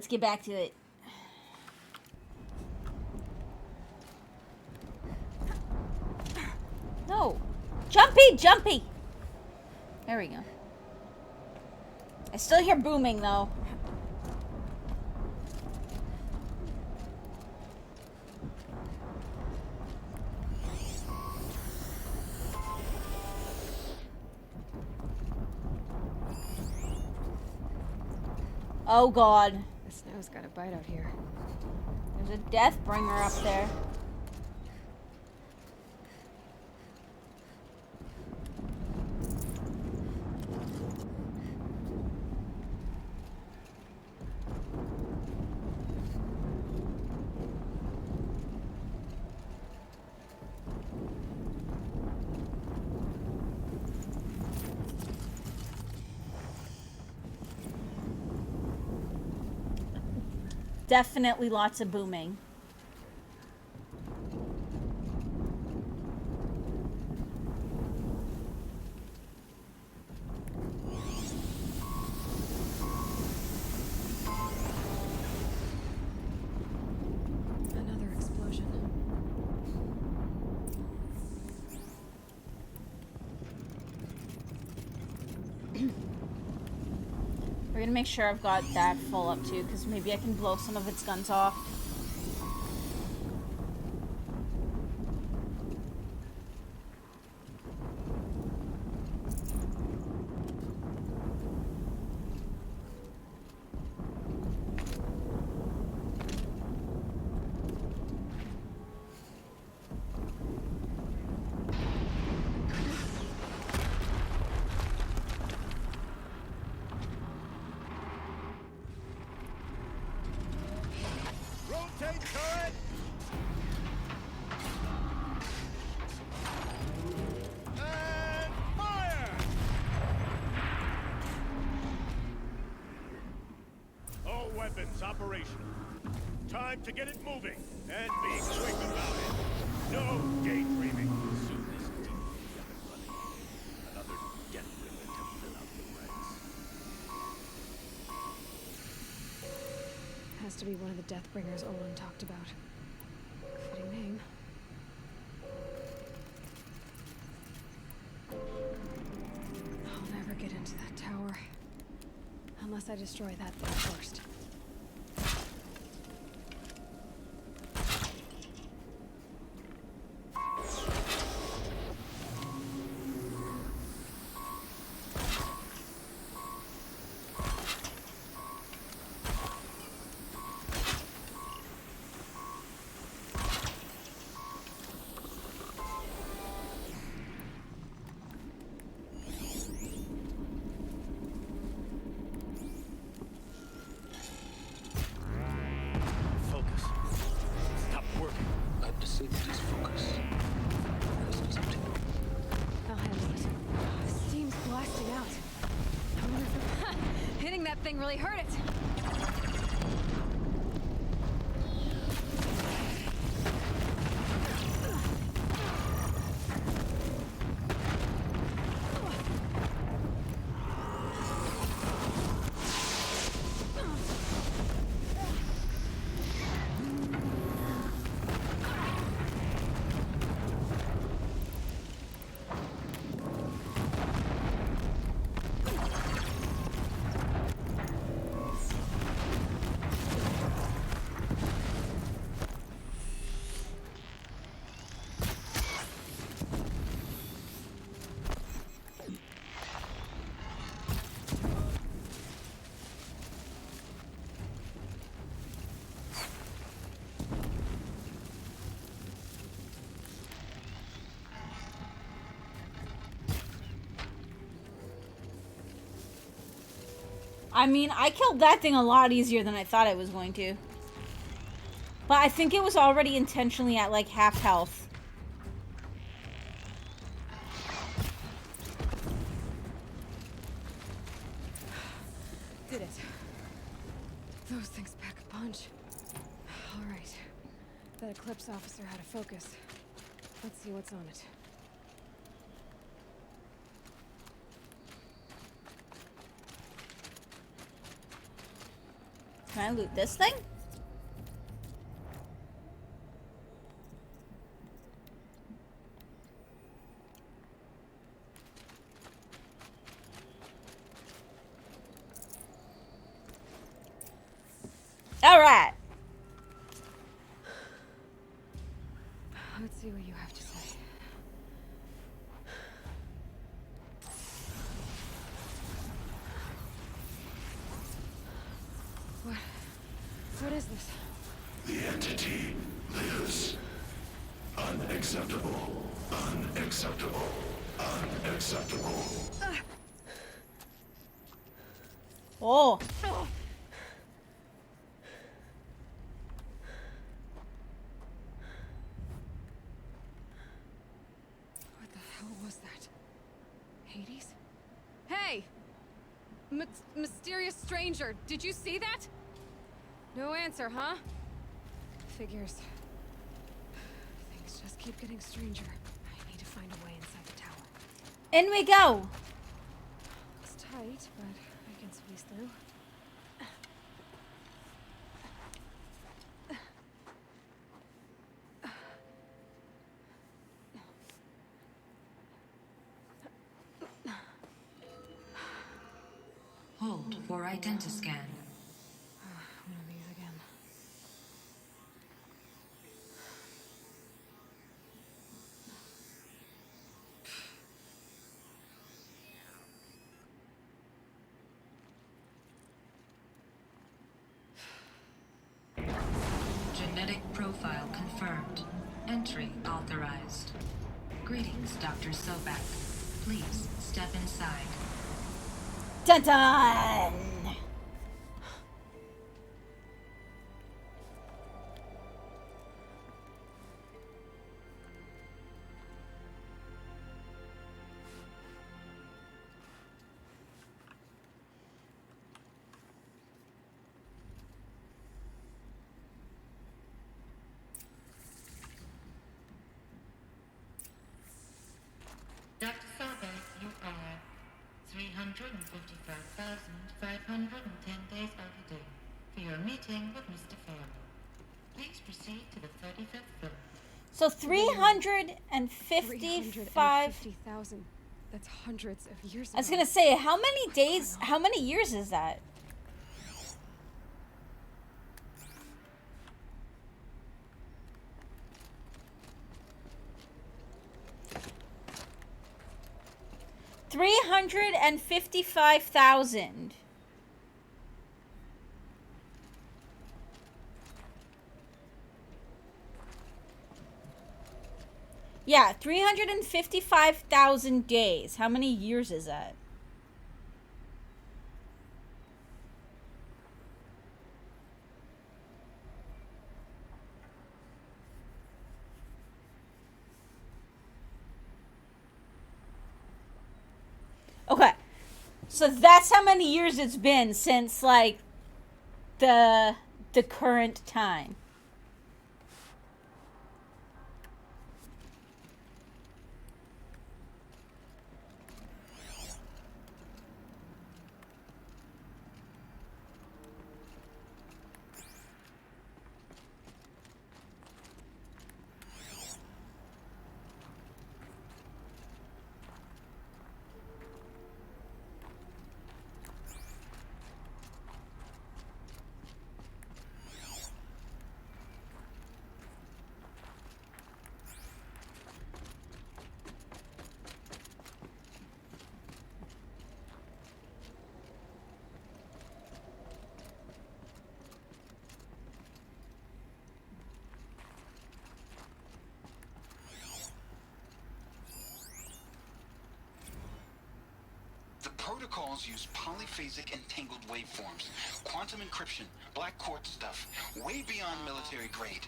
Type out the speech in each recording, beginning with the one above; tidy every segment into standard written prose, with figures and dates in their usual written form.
Let's get back to it. No. Jumpy, jumpy. There we go. I still hear booming, though. Oh, God. The snow's got a bite out here. There's a Deathbringer up there. Definitely lots of booming. Another explosion. We're gonna make sure I've got that full up too, because maybe I can blow some of its guns off. Rotate turret! And fire! All weapons operational. Time to get it moving, and be quick about it. No daydreaming. Soon this team will be up and running. Another Deathbringer to fill out the ranks. Has to be one of the Deathbringers Olin talked about. Fitting name. I'll never get into that tower. Unless I destroy that thing first. Focus. Stop working. I've disabled his focus. The rest is up to you. I'll handle it. Steam's blasting out. I wonder if hitting that thing really hurt it. I mean, I killed that thing a lot easier than I thought I was going to. But I think it was already intentionally at like half health. Did it. Those things pack a punch. All right. That Eclipse officer had a focus. Let's see what's on it. Can I loot this thing? Alright. Let's see what you have to say. What is this? The entity lives. Unacceptable. Unacceptable. Unacceptable. Oh. What the hell was that? Hades? Hey! Mysterious stranger, did you see that? No answer, huh? Figures. Things just keep getting stranger. I need to find a way inside the tower. In we go. It's tight, but I can squeeze through. Hold for identiscan. One of these again. Genetic profile confirmed. Entry authorized. Greetings, Dr. Sobek. Please step inside. Dun dun! Dr. Sobek, you are 355,510 days overdue for your meeting with Mr. Fairley. Please proceed to the 35th floor. So 355. 350,000. That's hundreds of years ago. I was gonna say, how many days, how many years is that? $355,000. Yeah, 355,000 days. How many years is that? Okay. So that's how many years it's been since, like, the current time. The protocols use polyphasic entangled waveforms, quantum encryption, black quartz stuff, way beyond military grade.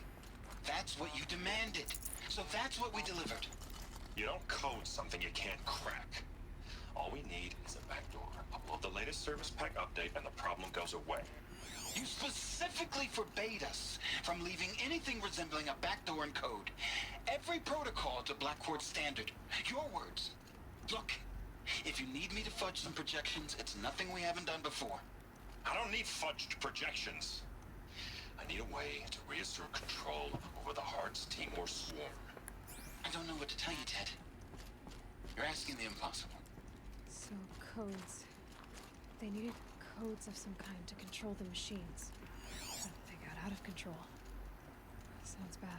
That's what you demanded, so that's what we delivered. You don't code something you can't crack. All we need is a backdoor. Upload the latest service pack update and the problem goes away. You specifically forbade us from leaving anything resembling a backdoor in code. Every protocol is a black quartz standard. Your words. Look, if you need me to fudge some projections, it's nothing we haven't done before. I don't need fudged projections. I need a way to reassert control over the Heart's Timor swarm. I don't know what to tell you, Ted. You're asking the impossible. So, codes. They needed codes of some kind to control the machines. But they got out of control. Sounds bad.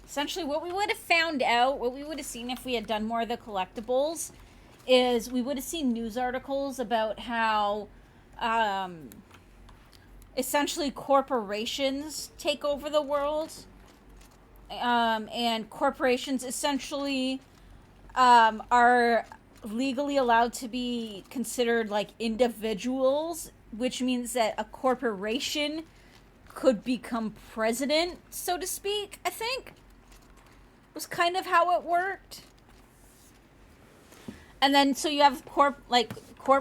Essentially, what we would have found out, what we would have seen if we had done more of the collectibles, is we would have seen news articles about how essentially corporations take over the world. And corporations essentially are legally allowed to be considered like individuals, which means that a corporation could become president, so to speak, I think. Was kind of how it worked. And then so you have corp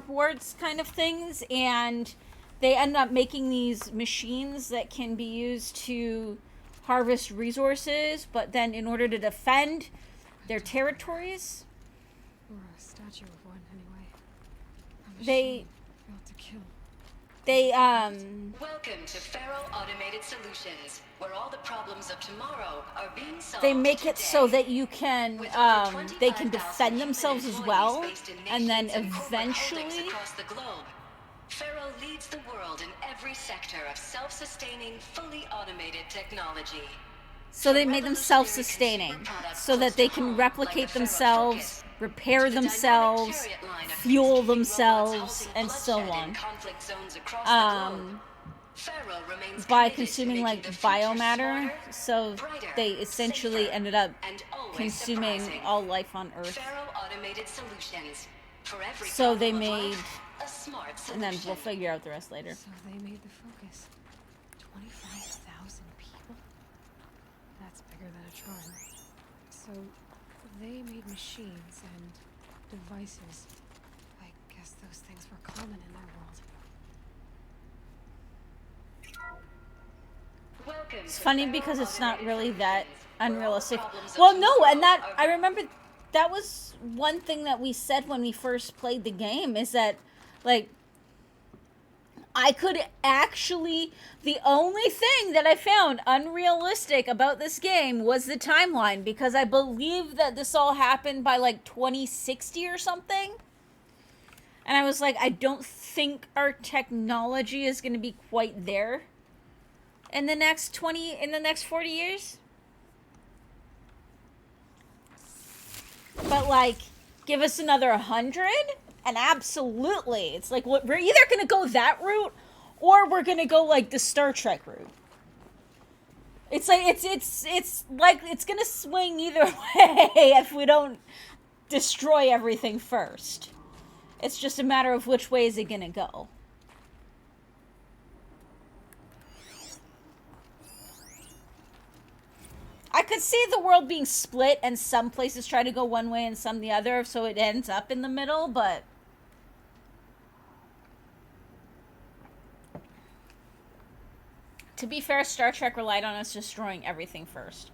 wards kind of things, and they end up making these machines that can be used to harvest resources, but then in order to defend their territories, or a statue of one anyway. They failed to kill. Welcome to Faro Automated Solutions, where all the problems of tomorrow are being solved. They make today. it so that you can they can defend themselves as well, and then eventually across the globe. Faro leads the world in every sector of self-sustaining, fully automated technology. so they made them self-sustaining so that they can replicate themselves, repair themselves, fuel themselves, and so on. By consuming like biomatter, so they essentially ended up consuming all life on Earth. So they made, and then we'll figure out the rest later. So they made the focus. 25,000 people? That's bigger than a Tron. So they made machines and devices. I guess those things were common in their world. It's funny because it's not really that unrealistic. Well, no, and that, I remember that was one thing that we said when we first played the game, is that, like, I could actually, the only thing that I found unrealistic about this game was the timeline, because I believe that this all happened by, like, 2060 or something. And I was like, I don't think our technology is going to be quite there in the next 40 years. But, like, give us another 100, and absolutely. It's like, we're either going to go that route, or we're going to go, like, the Star Trek route. It's like, it's like, it's going to swing either way if we don't destroy everything first. It's just a matter of which way is it going to go. I could see the world being split and some places try to go one way and some the other, so it ends up in the middle, but to be fair, Star Trek relied on us destroying everything first.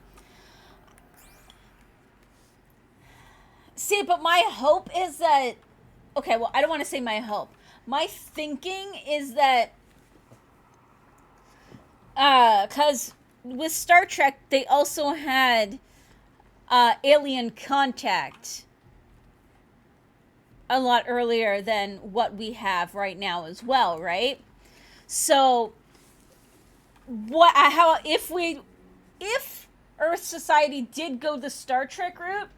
See, but my hope is that, okay, well, I don't want to say my hope. My thinking is that, because with Star Trek, they also had alien contact a lot earlier than what we have right now as well, right? So, if we if Earth society did go the Star Trek route,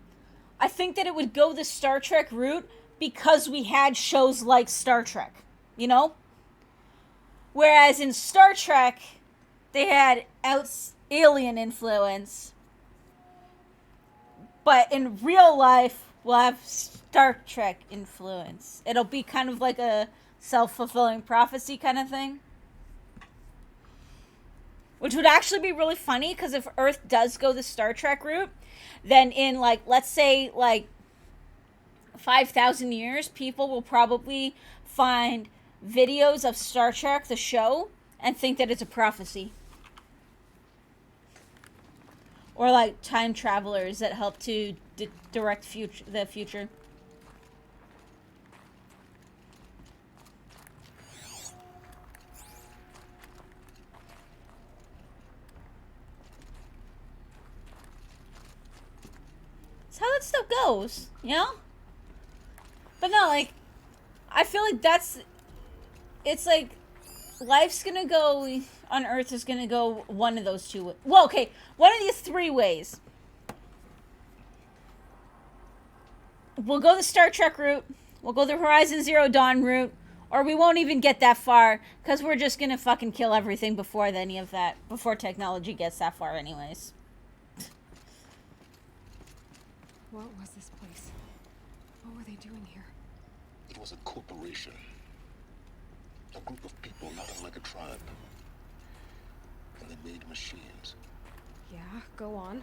I think that it would go the Star Trek route because we had shows like Star Trek, you know? Whereas in Star Trek, they had alien influence. But in real life, we'll have Star Trek influence. It'll be kind of like a self-fulfilling prophecy kind of thing. Which would actually be really funny, because if Earth does go the Star Trek route, then in, like, let's say, like, 5,000 years, people will probably find videos of Star Trek, the show, and think that it's a prophecy. Or, like, time travelers that help to direct the future. That's how that stuff goes, you know? But no, like, I feel like it's like, life's gonna go, on Earth is gonna go one of those two ways. Well, okay, one of these three ways. We'll go the Star Trek route, we'll go the Horizon Zero Dawn route, or we won't even get that far, because we're just gonna fucking kill everything before any of that, before technology gets that far anyways. What was this place? What were they doing here? It was a corporation. A group of people not unlike a tribe. And they made machines. Yeah, go on.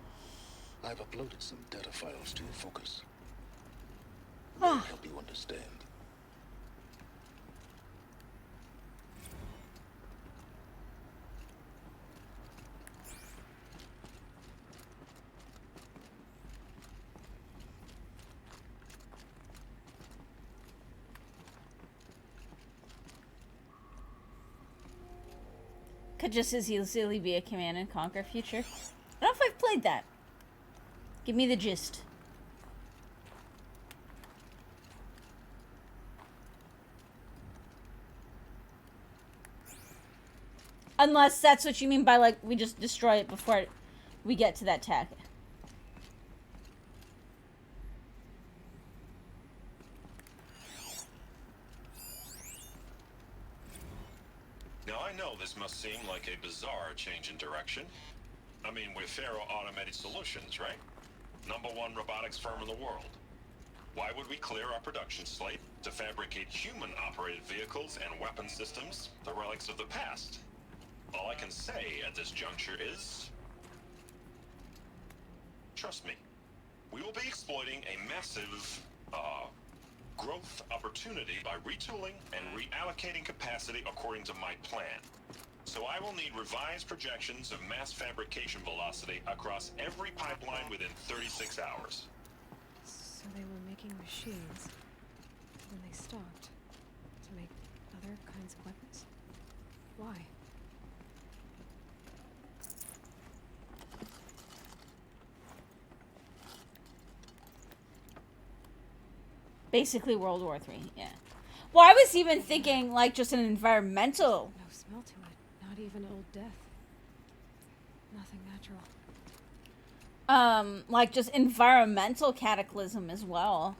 I've uploaded some data files to your focus. They'll help you understand. Could just as easily be a Command and Conquer future. I don't know if I've played that. Give me the gist. Unless that's what you mean by, like, we just destroy it before we get to that tech. Now, I know this must seem like a bizarre change in direction. I mean, we're Faro Automated Solutions, right? #1 robotics firm in the world. Why would we clear our production slate to fabricate human-operated vehicles and weapon systems, the relics of the past? All I can say at this juncture is... trust me, we will be exploiting a massive, growth opportunity by retooling and reallocating capacity according to my plan. So I will need revised projections of mass fabrication velocity across every pipeline within 36 hours. So they were making machines, then they stopped to make other kinds of weapons? Why? Basically World War III, yeah. Well, I was even thinking, like, just an environmental... No smell to it. Not even old death. Nothing natural. Like, just environmental cataclysm as well.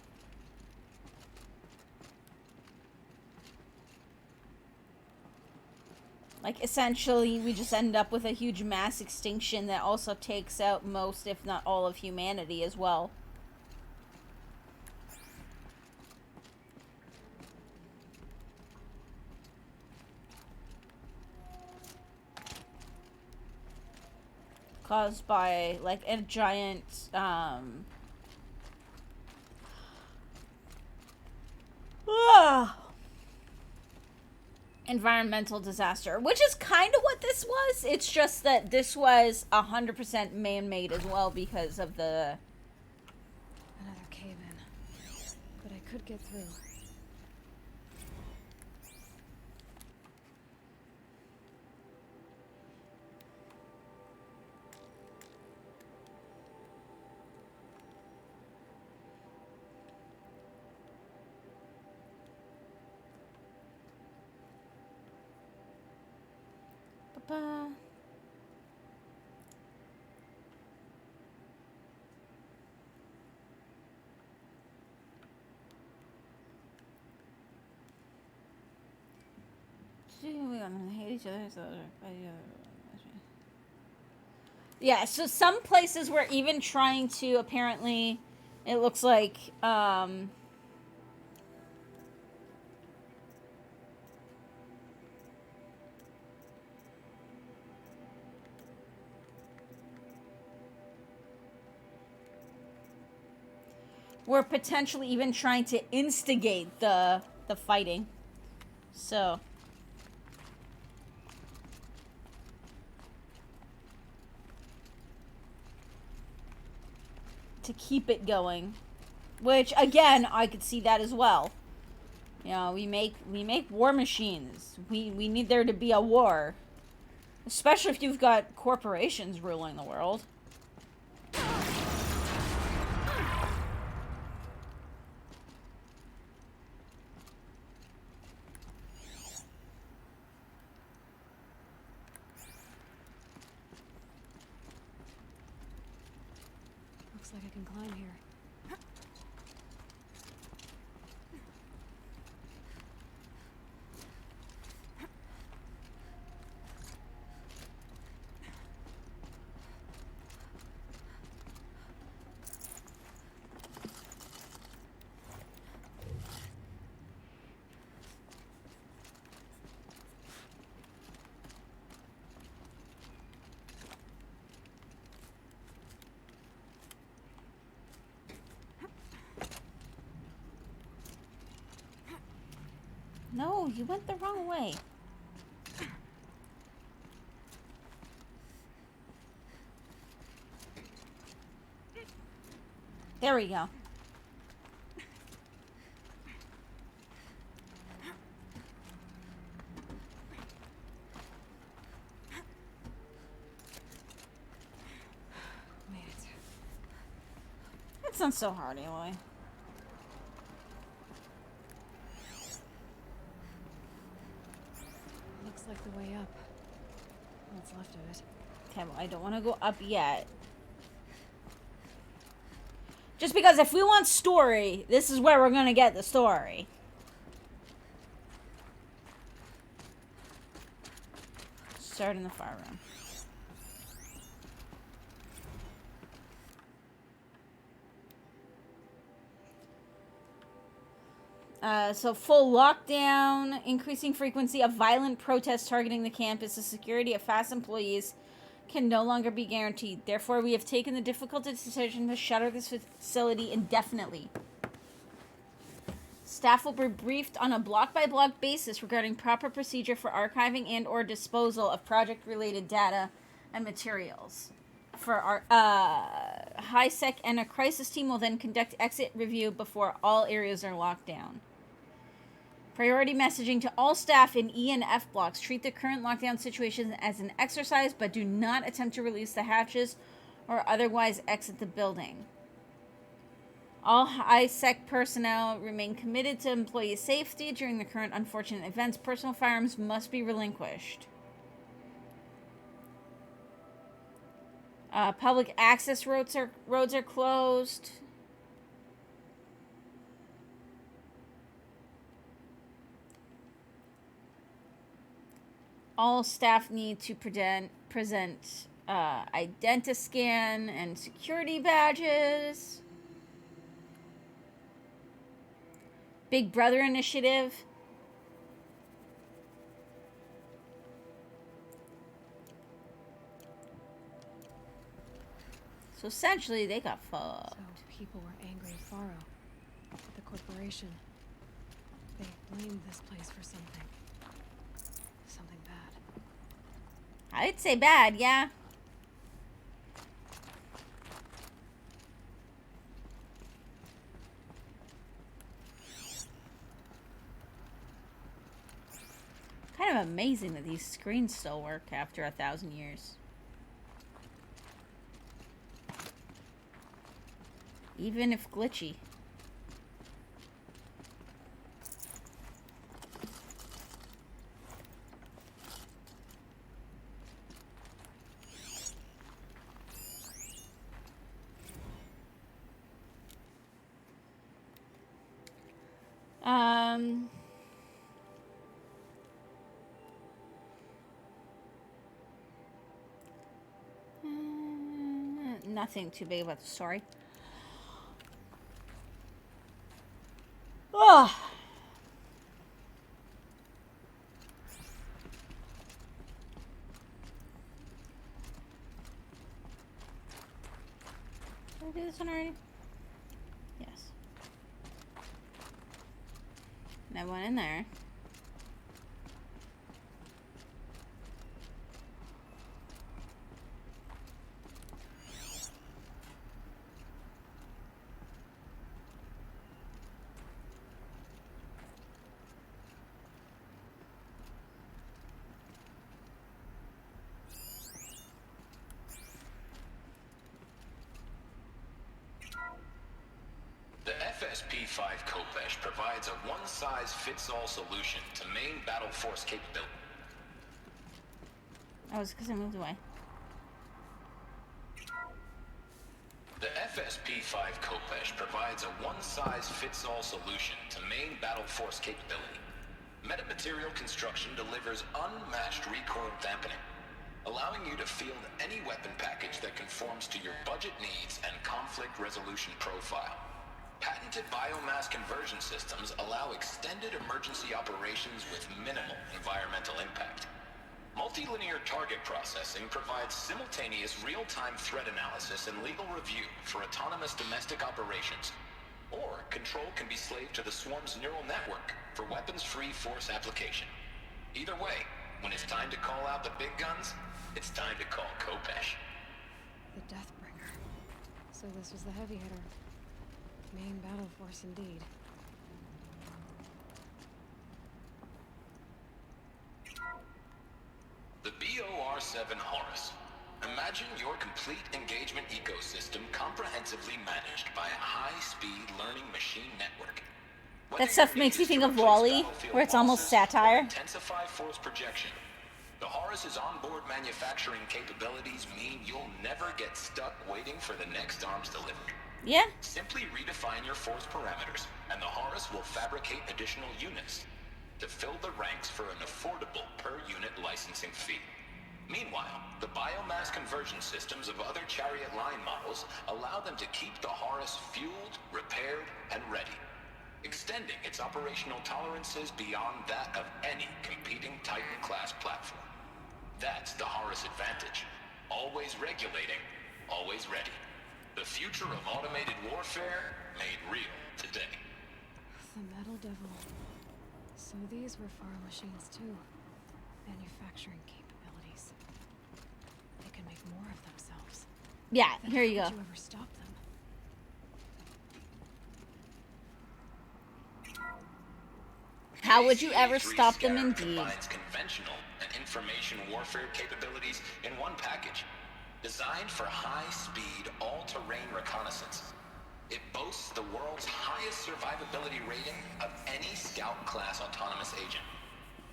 Like, essentially, we just end up with a huge mass extinction that also takes out most, if not all, of humanity as well. Caused by, like, a giant, environmental disaster, which is kind of what this was. It's just that this was 100% man-made as well because of the... Another cave-in. But I could get through. we gonna hate each other. Yeah, so some places were even trying to, apparently, it looks like, we're potentially even trying to instigate the fighting. So to keep it going, which again I could see that as well. You know, we make war machines. We need there to be a war, especially if you've got corporations ruling the world. Looks like I can climb here. No, you went the wrong way. There we go. Made it. It's not so hard anyway. Looks like the way up. What's left of it. Okay, well, I don't want to go up yet. Just because if we want story, this is where we're going to get the story. Start in the fire room. So full lockdown, increasing frequency of violent protests targeting the campus. The security of FAST employees can no longer be guaranteed. Therefore, we have taken the difficult decision to shutter this facility indefinitely. Staff will be briefed on a block-by-block basis regarding proper procedure for archiving and or disposal of project-related data and materials. For our HiSec and a crisis team will then conduct exit review before all areas are locked down. Priority messaging to all staff in E and F blocks. Treat the current lockdown situation as an exercise, but do not attempt to release the hatches or otherwise exit the building. All HiSec personnel remain committed to employee safety during the current unfortunate events. Personal firearms must be relinquished. Public access roads are closed. All staff need to present Identiscan and security badges. Big Brother initiative. So essentially, they got fucked. So people were angry at Faro, at the corporation. They blamed this place for something. Something bad. I'd say bad, yeah. Kind of amazing that these screens still work after 1,000 years. Even if glitchy. nothing too big about the story. Oh. Did I do this one already? Yes. And I went in there. The FSP-5 Khopesh provides a one-size-fits-all solution to main battle force capability. Oh, it's because I moved away. The FSP-5 Khopesh provides a one-size-fits-all solution to main battle force capability. Metamaterial construction delivers unmatched recoil dampening, allowing you to field any weapon package that conforms to your budget needs and conflict resolution profile. Patented biomass conversion systems allow extended emergency operations with minimal environmental impact. Multilinear target processing provides simultaneous real-time threat analysis and legal review for autonomous domestic operations. Or control can be slaved to the swarm's neural network for weapons-free force application. Either way, when it's time to call out the big guns, it's time to call Khopesh. The Deathbringer. So this was the heavy hitter. Main battle force indeed. The BOR-7 Horus. Imagine your complete engagement ecosystem comprehensively managed by a high-speed learning machine network. That stuff makes me think of WALL-E, where it's almost satire. Intensify force projection. The Horus's onboard manufacturing capabilities mean you'll never get stuck waiting for the next arms delivery. Yeah. Simply redefine your force parameters, and the Horus will fabricate additional units to fill the ranks for an affordable per-unit licensing fee. Meanwhile, the biomass conversion systems of other Chariot line models allow them to keep the Horus fueled, repaired, and ready, extending its operational tolerances beyond that of any competing Titan-class platform. That's the Horus advantage. Always regulating, always ready. The future of automated warfare made real today. The Metal Devil. So these were Faro machines too. Manufacturing capabilities. They can make more of themselves. Yeah, Then here you how go. would you ever stop them? How would you ever GCA-3 stop them Scarab indeed? combines conventional and information warfare capabilities in one package. Designed for high-speed, all-terrain reconnaissance. It boasts the world's highest survivability rating of any Scout-class autonomous agent.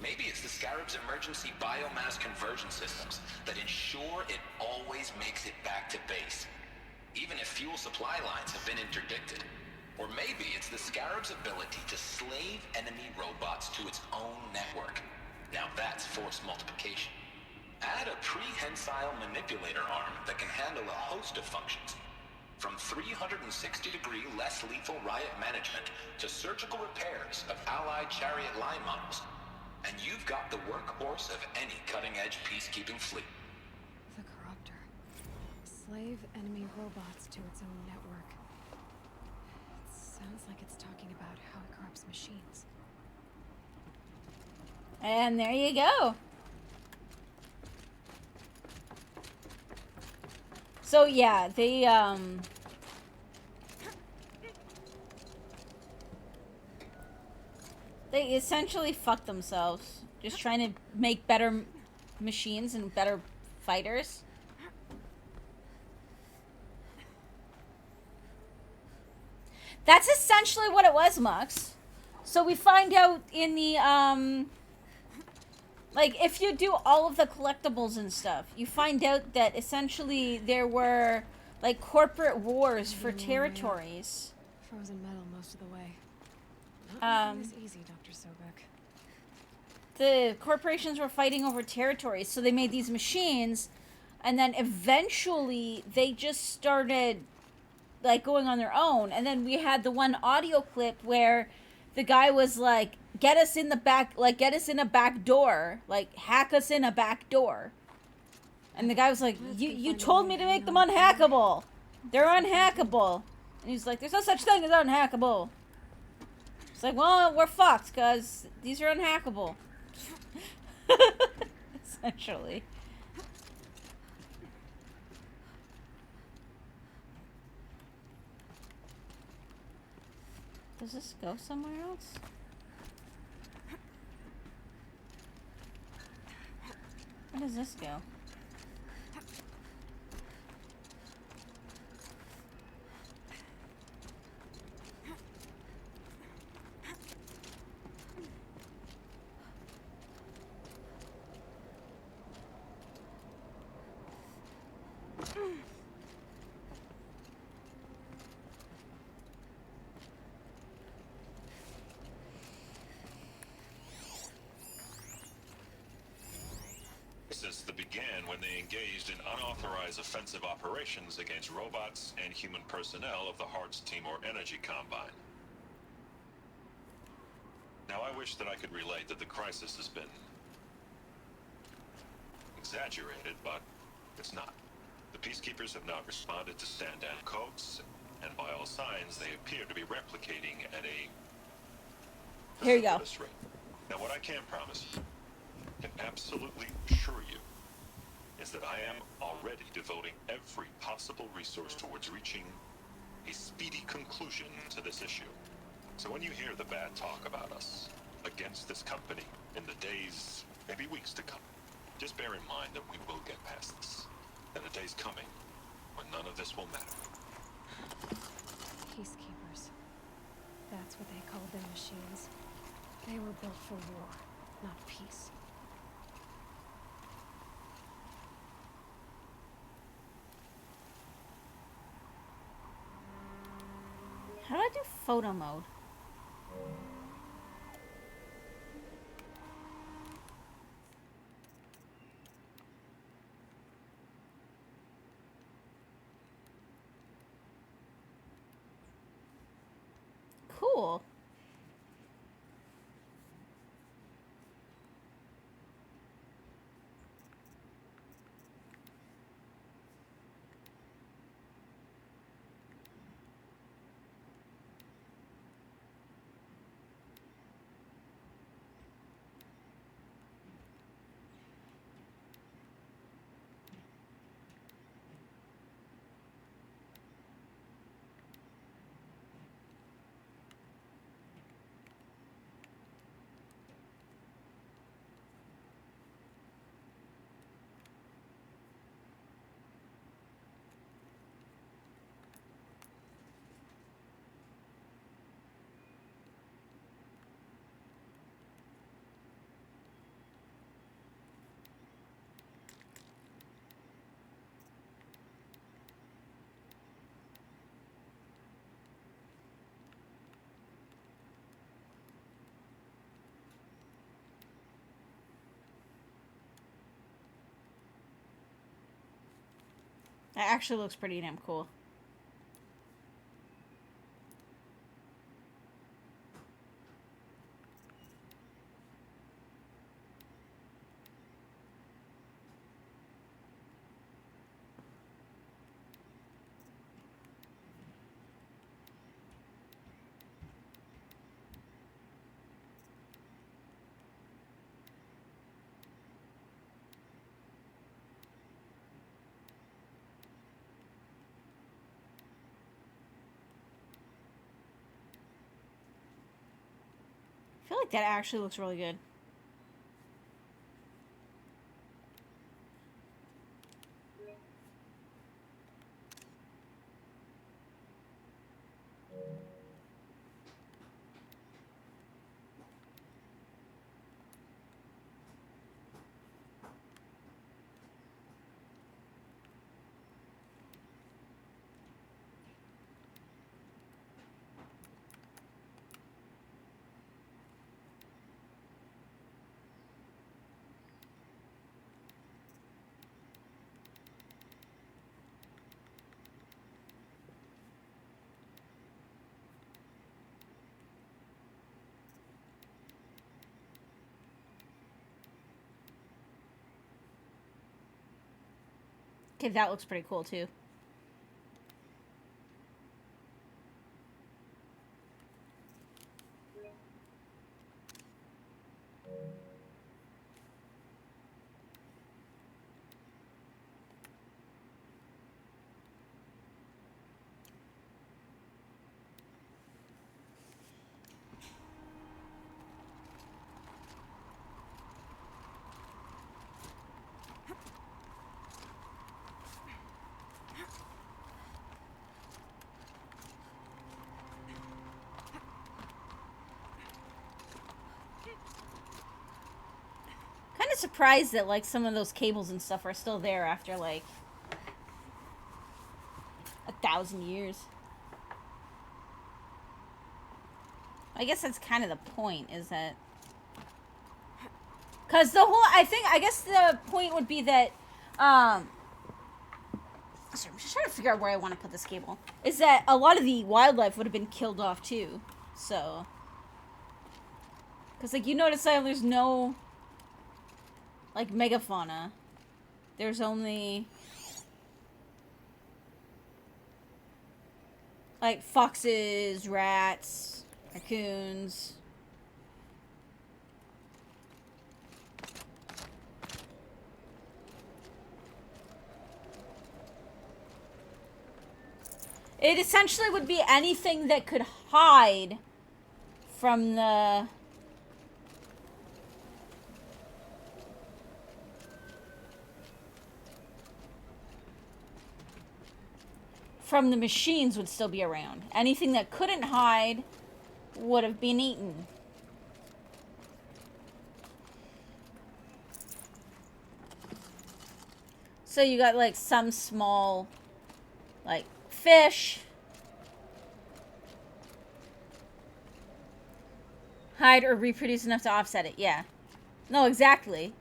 Maybe it's the Scarab's emergency biomass conversion systems that ensure it always makes it back to base, even if fuel supply lines have been interdicted. Or maybe it's the Scarab's ability to slave enemy robots to its own network. Now that's force multiplication. Add a prehensile manipulator arm that can handle a host of functions, from 360-degree less lethal riot management to surgical repairs of allied Chariot line models. And you've got the workhorse of any cutting-edge peacekeeping fleet. The Corruptor. Slave enemy robots to its own network. It sounds like it's talking about how it corrupts machines. And there you go. So yeah, they essentially fuck themselves, just trying to make better machines and better fighters. That's essentially what it was, Mux. So we find out in the like, if you do all of the collectibles and stuff, you find out that essentially there were, like, corporate wars for territories. Frozen metal most of the way. Not making this easy, Dr. Sobek. The corporations were fighting over territories, so they made these machines And then eventually they just started like going on their own. And then we had the one audio clip where the guy was like, get us in the back, like get us in a back door, like hack us in a back door. And the guy was like, you told me to make them unhackable. They're unhackable. And he's like, there's no such thing as unhackable. It's like, well, we're fucked because these are unhackable. Essentially. Does this go somewhere else? Where does this go? That began when they engaged in unauthorized offensive operations against robots and human personnel of the Hearts Timor Energy Combine. Now, I wish that I could relate that the crisis has been exaggerated, but it's not. The Peacekeepers have not responded to stand-down codes, and by all signs, they appear to be replicating at a Here you go. rate. Now, what I can promise, can absolutely assure you, is that I am already devoting every possible resource towards reaching a speedy conclusion to this issue. So when you hear the bad talk about us against this company in the days, maybe weeks to come, just bear in mind that we will get past this. And the day's coming when none of this will matter. Peacekeepers. That's what they called their machines. They were built for war, not peace. How do I do photo mode? Cool. That actually looks pretty damn cool. I feel like that actually looks really good. Okay, that looks pretty cool too. Kind of surprised that like some of those cables and stuff are still there after like 1,000 years. I guess that's kind of the point, is that... Because the whole... I guess the point would be that... Sorry, I'm just trying to figure out where I want to put this cable. Is that a lot of the wildlife would have been killed off, too. So... Because, like, you notice that there's no... like, megafauna. There's only... like, foxes, rats, raccoons. It essentially would be anything that could hide from the... from the machines would still be around. Anything that couldn't hide would have been eaten. So you got like some small, like fish, hide or reproduce enough to offset it. Yeah. No, exactly.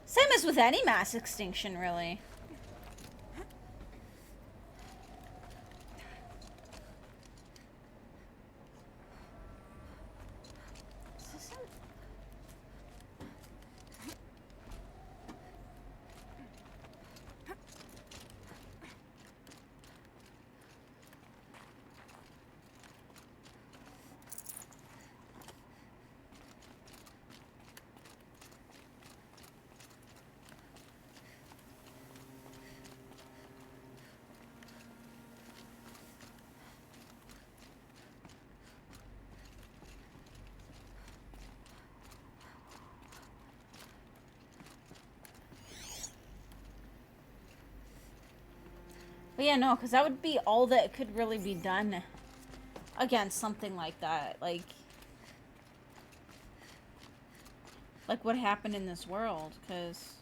Same as with any mass extinction, really. But yeah, no, because that would be all that could really be done against something like that. Like what happened in this world, because...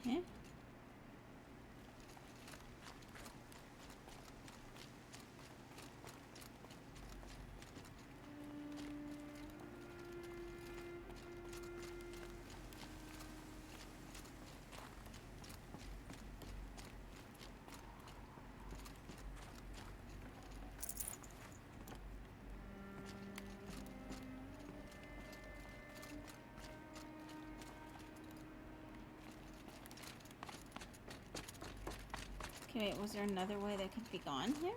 Yeah. Okay, wait, was there another way that could be gone here?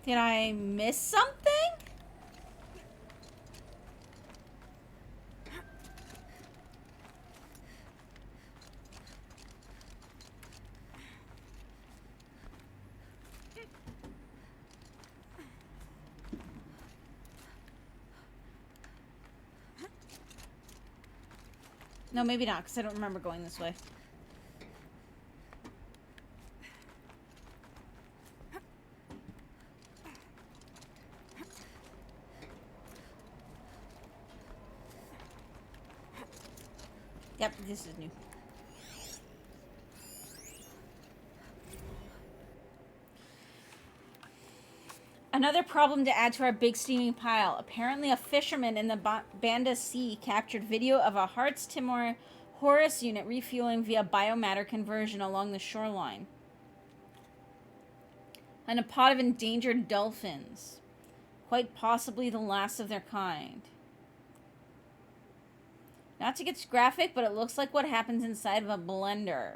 Did I miss something? No, maybe not, because I don't remember going this way. Yep, this is new. Another problem to add to our big steaming pile. Apparently a fisherman in the Banda Sea captured video of a Hartz Timor Horus unit refueling via biomatter conversion along the shoreline. And a pod of endangered dolphins. Quite possibly the last of their kind. Not to get graphic, but it looks like what happens inside of a blender.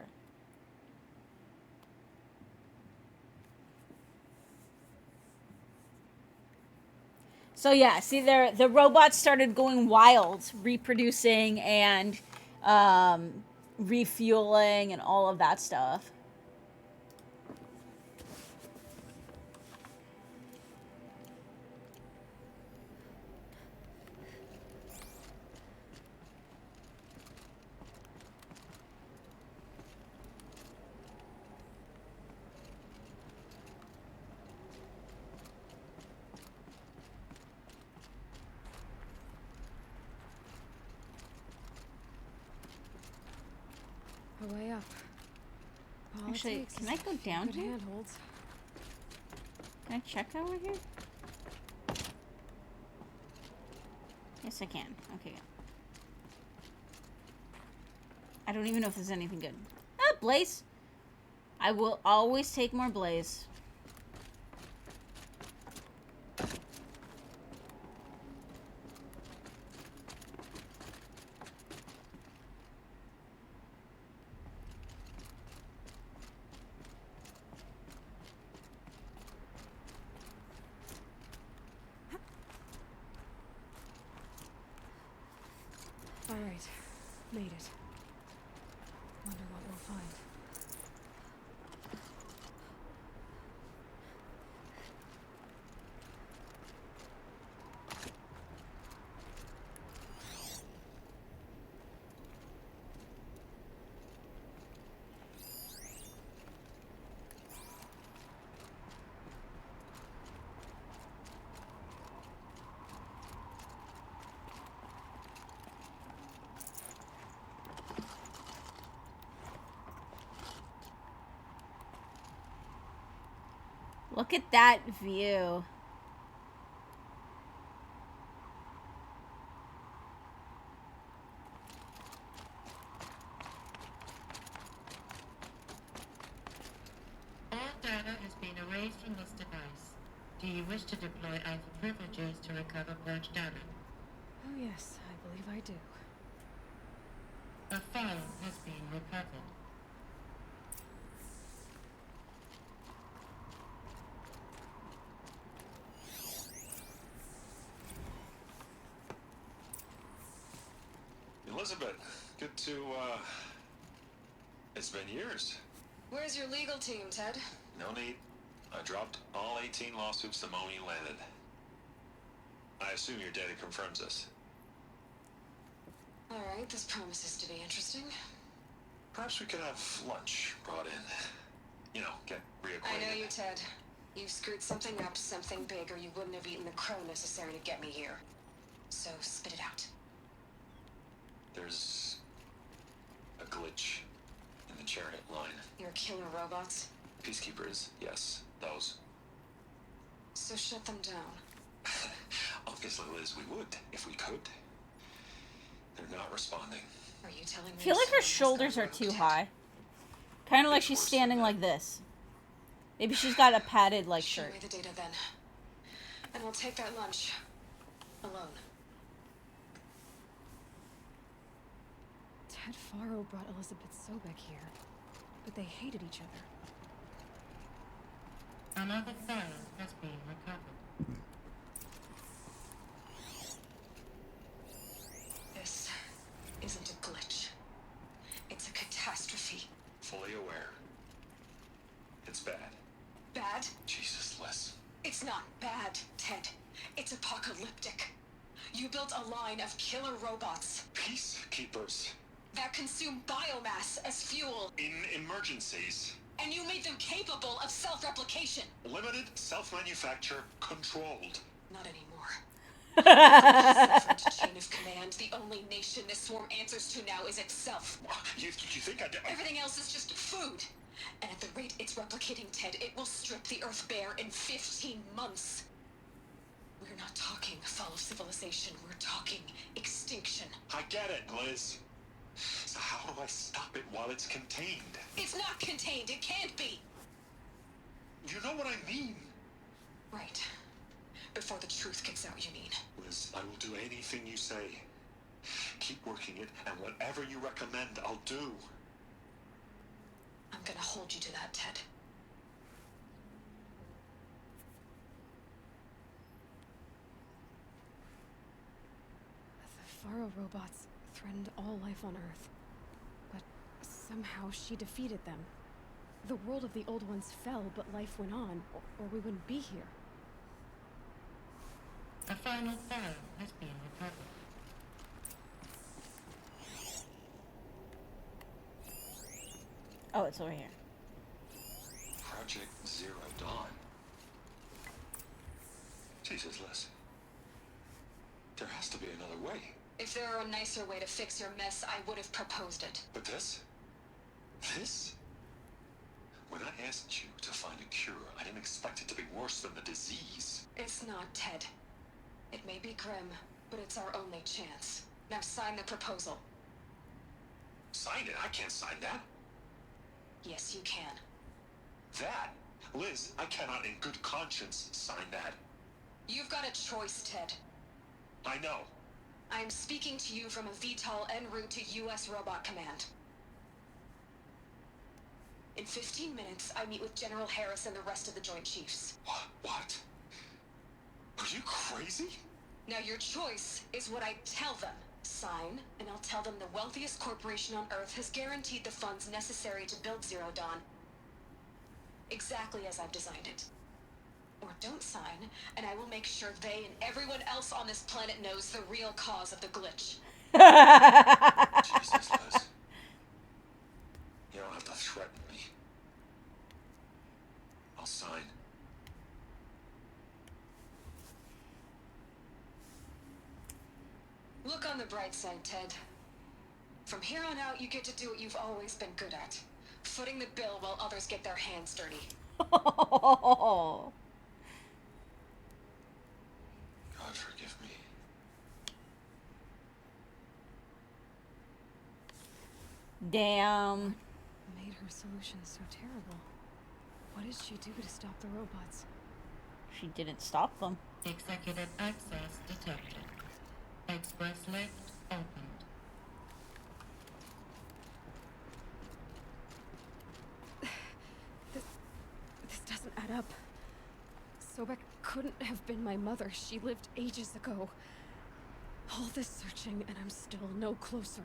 So yeah, see there, the robots started going wild, reproducing and refueling and all of that stuff. A way up. All Actually, it takes can I go down good here? handholds. Can I check over here? Yes, I can. Okay. I don't even know if there's anything good. Ah, blaze. I will always take more blaze. All right, made it. Wonder what we'll find. Look at that view. All data has been erased from this device. Do you wish to deploy Alpha privileges to recover purged data? Oh yes, I believe I do. A file has been recovered. Elizabeth, good to, it's been years. Where's your legal team, Ted? No need. I dropped all 18 lawsuits the moment you landed. I assume your data confirms this. All right, this promises to be interesting. Perhaps we could have lunch brought in. You know, get reacquainted. I know you, Ted. You screwed something up, something big, or you wouldn't have eaten the crow necessary to get me here. So spit it out. There's a glitch in the chariot line. Your killer robots? Peacekeepers, yes, those. So shut them down. Obviously, Liz, we would, if we could. They're not responding. Are you telling me? I feel like her someone has shoulders gone are rogue, too Ted? high. Kind of like she's standing like this. Maybe she's got a padded like Show shirt. me the data then. And I'll take that lunch. Alone. Ted Faro brought Elizabeth Sobek here, but they hated each other. Another Pharaoh has been recovered. This isn't a glitch. It's a catastrophe. Fully aware. It's bad. Bad? Jesus, Liz. It's not bad, Ted. It's apocalyptic. You built a line of killer robots Peacekeepers. that consume biomass as fuel, In emergencies. and you made them capable of self-replication. Limited, self-manufacture, controlled. Not anymore. Different chain of command. The only nation this swarm answers to now is itself. You think I did? Everything else is just food. And at the rate it's replicating, Ted, it will strip the Earth bare in 15 months. We're not talking fall of civilization. We're talking extinction. I get it, Liz. So how do I stop it while it's contained? It's not contained. It can't be. You know what I mean. Right. Before the truth gets out, you mean? Liz, I will do anything you say. Keep working it, and whatever you recommend, I'll do. I'm gonna hold you to that, Ted. The Pharaoh robots threatened all life on Earth. But somehow she defeated them. The world of the old ones fell, but life went on, or we wouldn't be here. The final Pharaoh has been recovered. Oh, it's over here. Project Zero Dawn. Jesus, Liz. There has to be another way. If there were a nicer way to fix your mess, I would have proposed it. But this? This? When I asked you to find a cure, I didn't expect it to be worse than the disease. It's not, Ted. It may be grim, but it's our only chance. Now sign the proposal. Sign it? I can't sign that. Yes, you can. That? Liz, I cannot in good conscience sign that. You've got a choice, Ted. I know. I am speaking to you from a VTOL en route to U.S. Robot Command. In 15 minutes, I meet with General Harris and the rest of the Joint Chiefs. What? Are you crazy? Now your choice is what I tell them. Sign, and I'll tell them the wealthiest corporation on Earth has guaranteed the funds necessary to build Zero Dawn. Exactly as I've designed it. Or don't sign, and I will make sure they and everyone else on this planet knows the real cause of the glitch. Jesus, Liz. You don't have to threaten me. I'll sign. Look on the bright side, Ted. From here on out, you get to do what you've always been good at. Footing the bill while others get their hands dirty. Oh. God forgive me. Damn. Made her solution so terrible. What did she do to stop the robots? She didn't stop them. Executive access detected. Express lift opened. This doesn't add up. Sobek couldn't have been my mother. She lived ages ago. All this searching, and I'm still no closer.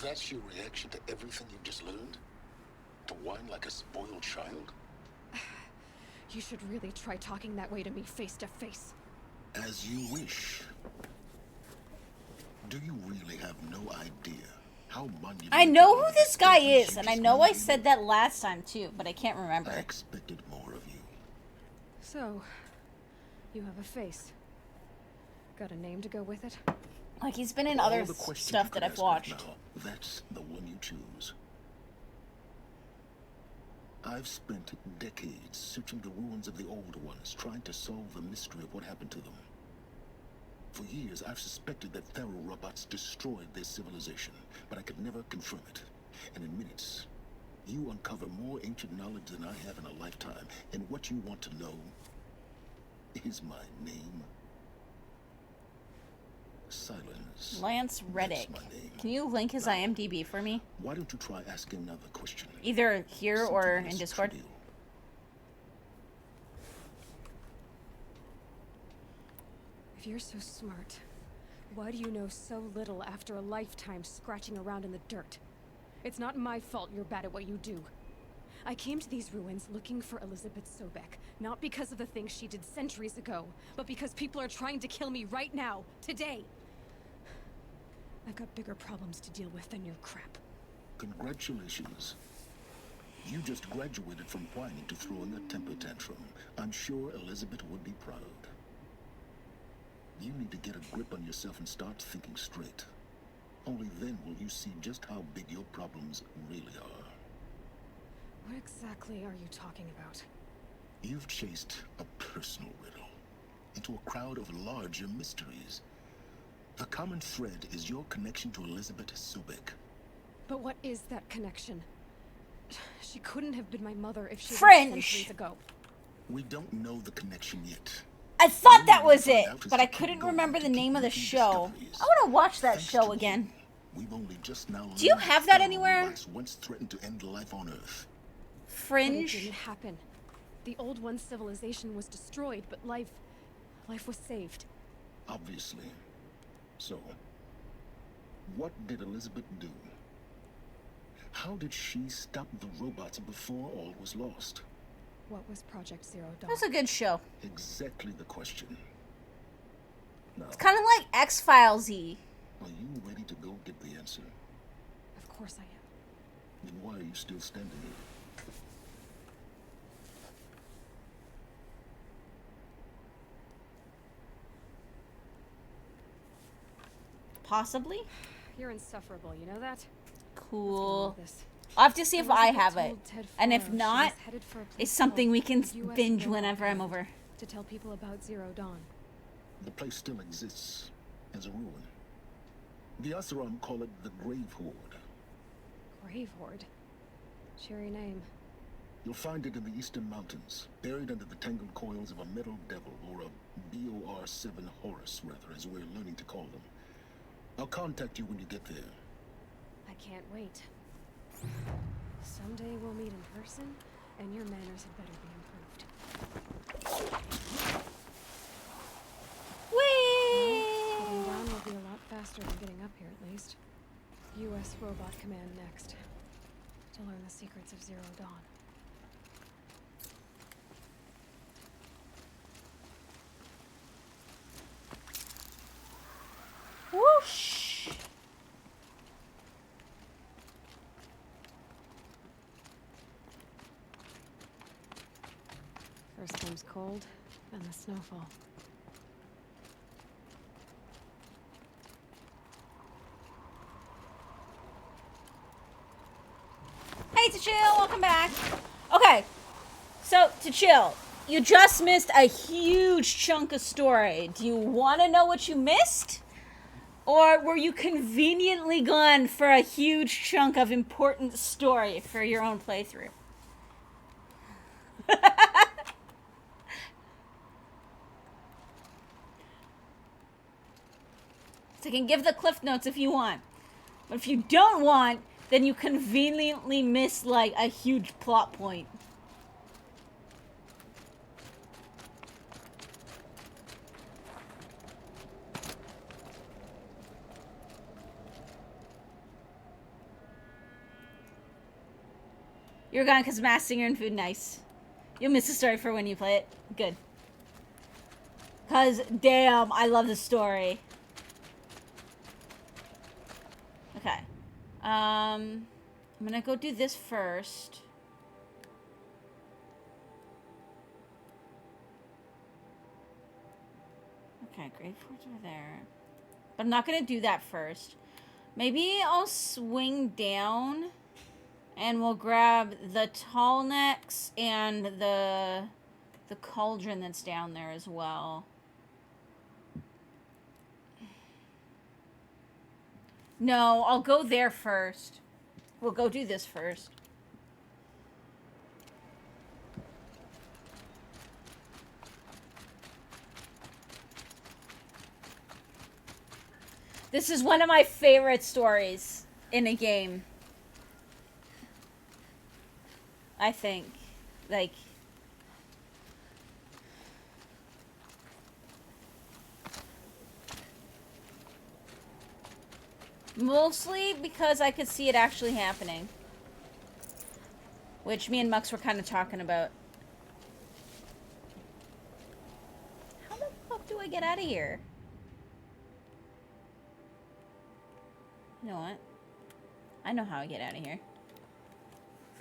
That's your reaction to everything you've just learned? To whine like a spoiled child? You should really try talking that way to me face to face. As you wish. Do you really have no idea how monumental... I know who this guy is, and I know I said that last time too, but I can't remember. I expected more of you. So, you have a face. Got a name to go with it? Like, he's been in All other the questions stuff you that could I've ask of watched. now, that's the one you choose. I've spent decades searching the ruins of the old ones, trying to solve the mystery of what happened to them. For years, I've suspected that Pharaoh robots destroyed their civilization, but I could never confirm it. And in minutes, you uncover more ancient knowledge than I have in a lifetime. And what you want to know is my name. Silence. Lance Reddick. That's my name. Can you link his IMDb for me? Why don't you try asking another question? Either here or Something in less Discord. trivial. If you're so smart, why do you know so little after a lifetime scratching around in the dirt? It's not my fault you're bad at what you do. I came to these ruins looking for Elizabeth Sobek, not because of the things she did centuries ago, but because people are trying to kill me right now, today. I've got bigger problems to deal with than your crap. Congratulations. You just graduated from whining to throwing a temper tantrum. I'm sure Elizabeth would be proud. You need to get a grip on yourself and start thinking straight. Only then will you see just how big your problems really are. What exactly are you talking about? You've chased a personal riddle into a crowd of larger mysteries. The common thread is your connection to Elizabeth Sobek. But what is that connection? She couldn't have been my mother if she Fringe. was centuries ago. We don't know the connection yet. I thought that was it, but I couldn't remember the name of the show. I want to watch that show again. We've only just now Do you have that anywhere? Once threatened to end life on Earth. Fringe? But it didn't happen. The old one's civilization was destroyed, but life was saved. Obviously. So, what did Elizabeth do? How did she stop the robots before all was lost? What was Project Zero Dawn? That's a good show. Exactly the question. Now, It's kind of like X-Files-y. are you ready to go get the answer? Of course I am. Then why are you still standing here? Possibly? You're insufferable, you know that? Cool. This. I'll have to see if I Elizabeth have it. told Ted And if Faro she not, was headed for a place it's something called we can US binge Robot whenever I'm Command over. to tell people about Zero Dawn. The place still exists as a ruin. The Oseram call it the Grave Horde. Grave Horde? Cheery name. You'll find it in the Eastern Mountains, buried under the tangled coils of a metal devil, or a BOR-7 Horus, rather, as we're learning to call them. I'll contact you when you get there. I can't wait. Someday we'll meet in person, and your manners had better be improved. Whee! Getting down will be a lot faster than getting up here, at least. US Robot Command next. To learn the secrets of Zero Dawn. Whoosh! First comes cold, then the snowfall. Hey, to chill, welcome back. Okay, so to chill, you just missed a huge chunk of story. Do you want to know what you missed? Or were you conveniently gone for a huge chunk of important story for your own playthrough? So you can give the cliff notes if you want. But if you don't want, then you conveniently miss like a huge plot point. You're gone because Masked Singer and Food nice. You'll miss the story for when you play it. Good. Because, damn, I love the story. Okay. I'm gonna go do this first. Okay, Grave Forts are there. But I'm not gonna do that first. Maybe I'll swing down and we'll grab the tall necks and the cauldron that's down there as well. No, I'll go there first. We'll go do this first. This is one of my favorite stories in a game. I think. Like... Mostly because I could see it actually happening. Which me and Mux were kind of talking about. How the fuck do I get out of here? You know what? I know how I get out of here.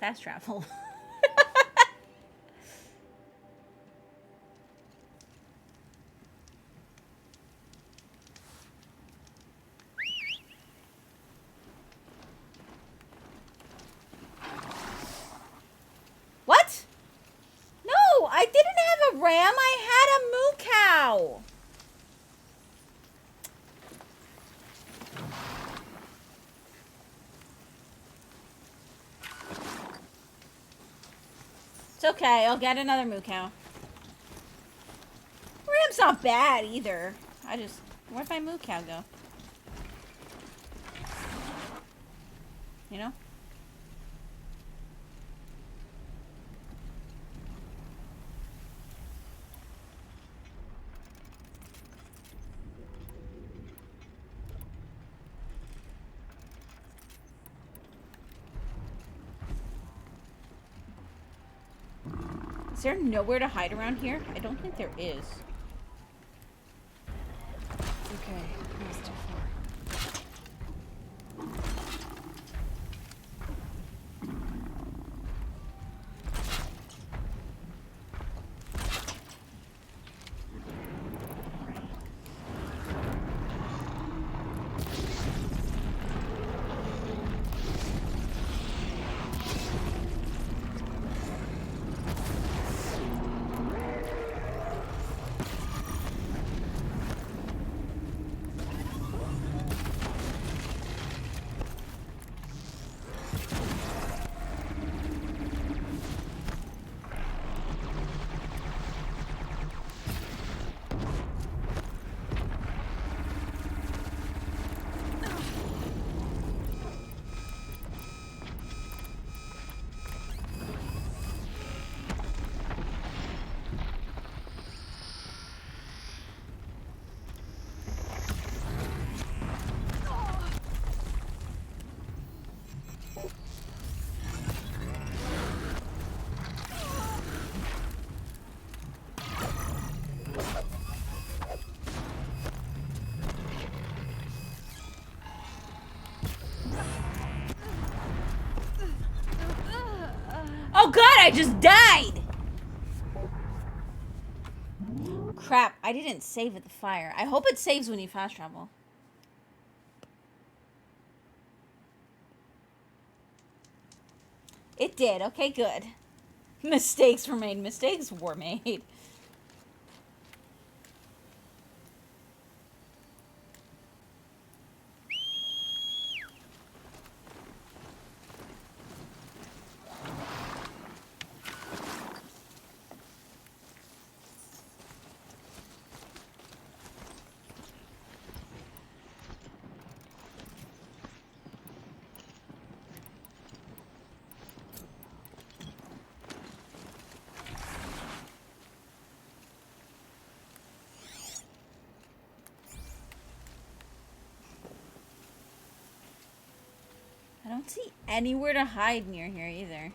Fast travel. What? No, I didn't have a ram. I had a moo cow. It's okay. I'll get another moo cow. Ram's not bad either. Where'd my moo cow go? You know? Is there nowhere to hide around here? I don't think there is. Okay, that was too far. Oh god, I just died! Crap, I didn't save at the fire. I hope it saves when you fast travel. It did. Okay, good. Mistakes were made. Mistakes were made. I don't see anywhere to hide near here either.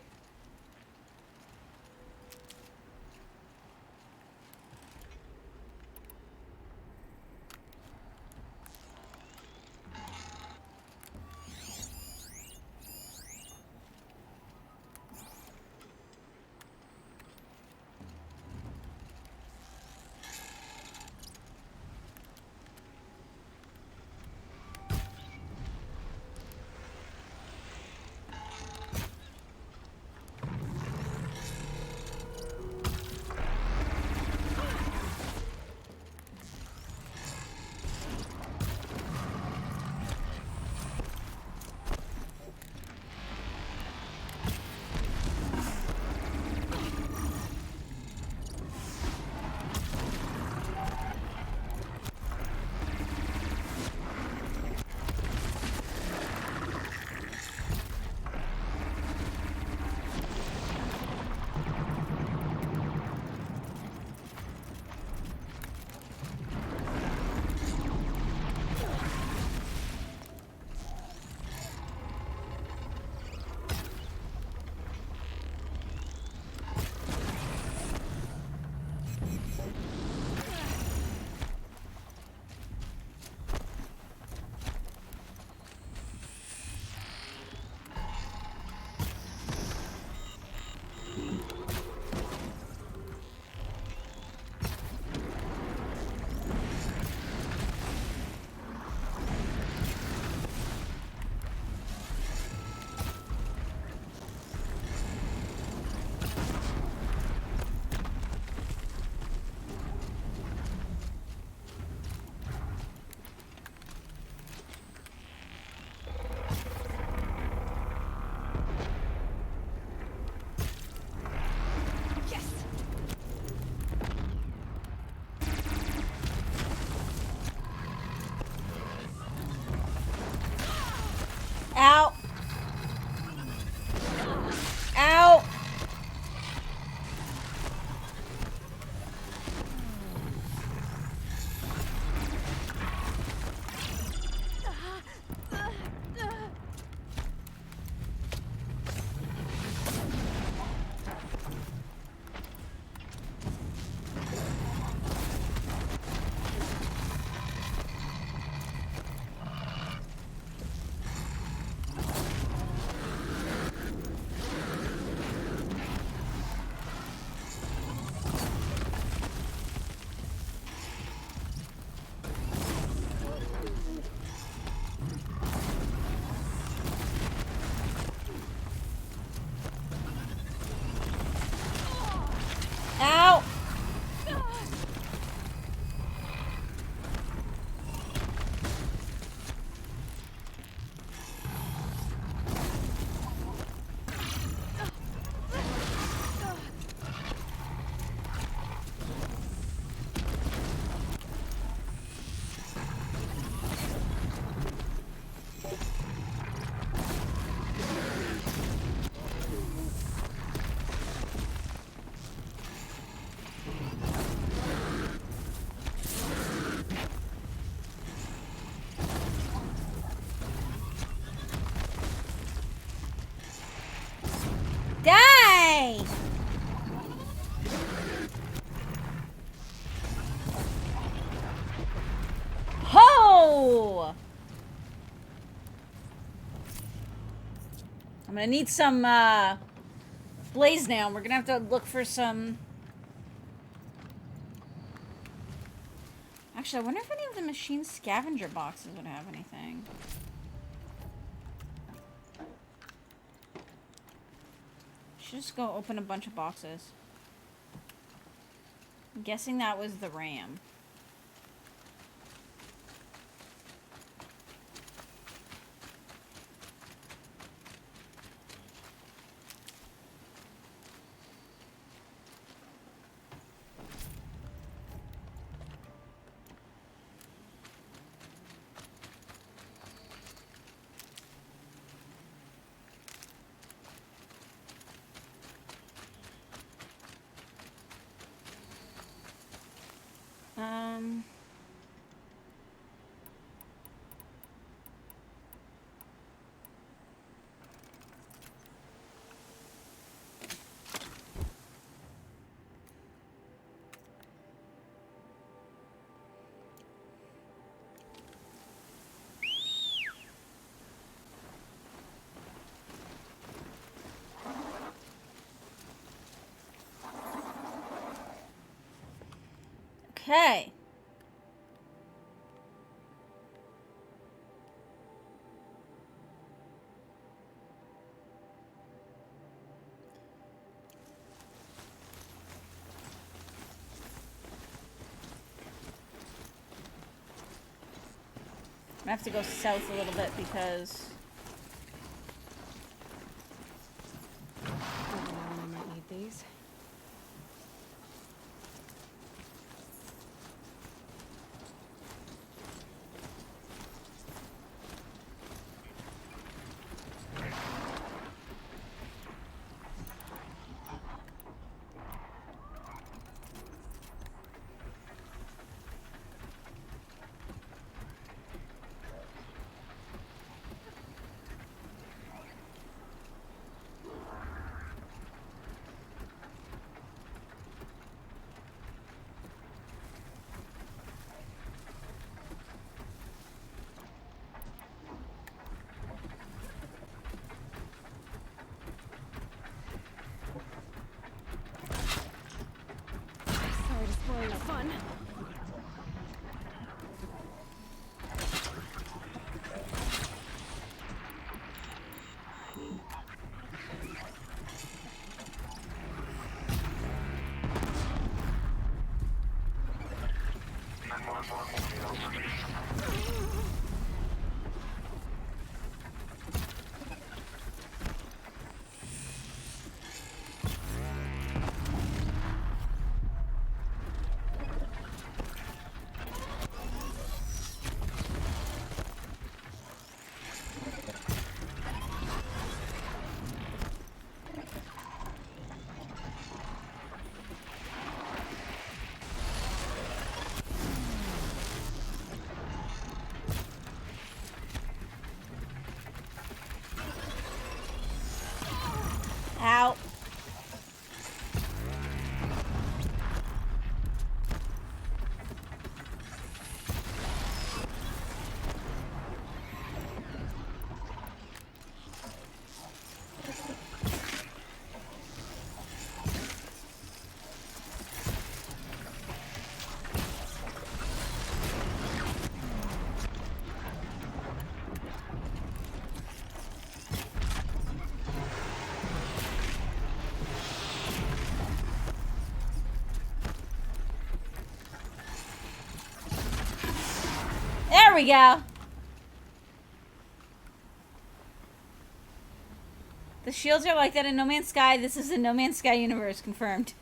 Die! Ho! I'm gonna need some, blaze now. We're gonna have to look for some... Actually, I wonder if any of the machine scavenger boxes would have anything. Should just go open a bunch of boxes. I'm guessing that was the RAM. Okay. I have to go south a little bit because... I might need these. Sorry to spoil your fun. Ow. There we go. The shields are like that in No Man's Sky. This is a No Man's Sky universe, confirmed.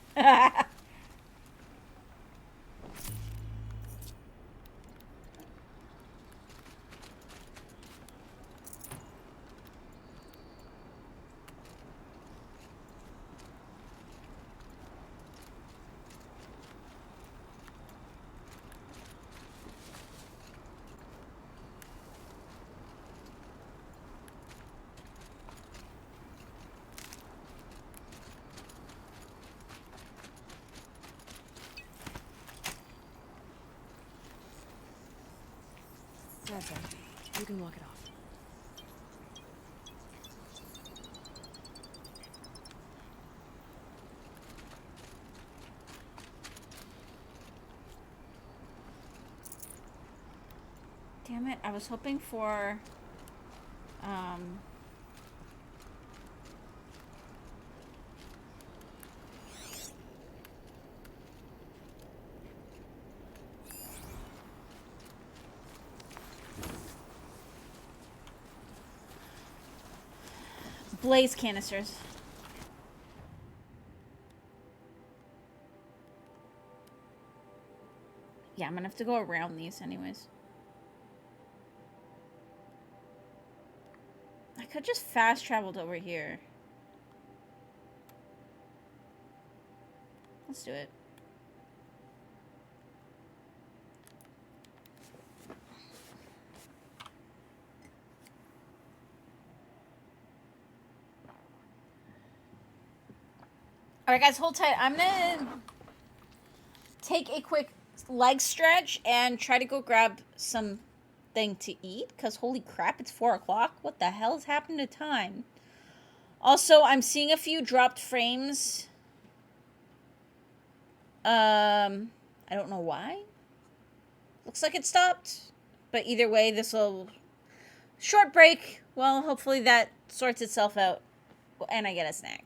That's it. You can walk it off. Damn it, I was hoping for, blaze canisters. Yeah, I'm gonna have to go around these anyways. I could just fast traveled over here. Let's do it. Alright guys, hold tight. I'm gonna take a quick leg stretch and try to go grab something to eat, because holy crap, it's 4 o'clock. What the hell's happened to time? Also, I'm seeing a few dropped frames. I don't know why. Looks like it stopped. But either way, this will... Short break. Well, hopefully that sorts itself out. And I get a snack.